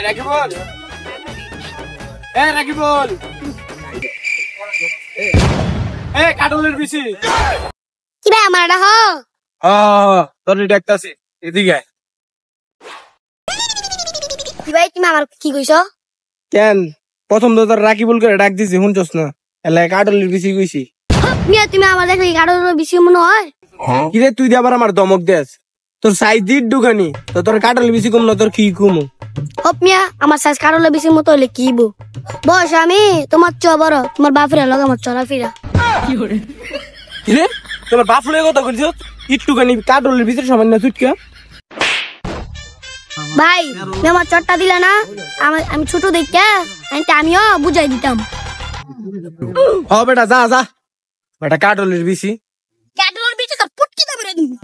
রাকিবুল রাকিবুল কাটলের বিচি কি ভাই আমার এটা তোর ডাকতাছি এদিকে কি ভাই তুমি আমার কি কইছো? কেন প্রথম তো তোর রাকিবুল করে ডাক দিছি শুনছস না এলাকায় কাটলের বিচি কইছি মিয়া তুমি আমার দেখলে কাটলের বেশি মনে হয়? কিরে তুই দিয়ে আবার আমার দমক দেস তোর সাইজ দিট দোকানি তো তোর কাটলের বিচি কম না তোর কি কমু হপ মিয়া আমার সাইজ কাটলের বেশি মতো হইলে কি বউ বয়স আমি তোমার চ বড় তোমার বাপের লগে আমার চলাফেরা কিরে তোমার বাপ লয়ে কথা কইছ একটুখানি কাটলের ভিতরে সামান্য চুটকা ভাই তুমি আমার চটটা দিলা না আমি ছোট দেখে আমিও বুঝাই দিতাম। বেটা যা যা বেটা কাটলের বিচি কাটলের বেশি পুটকি দাবরে দিবি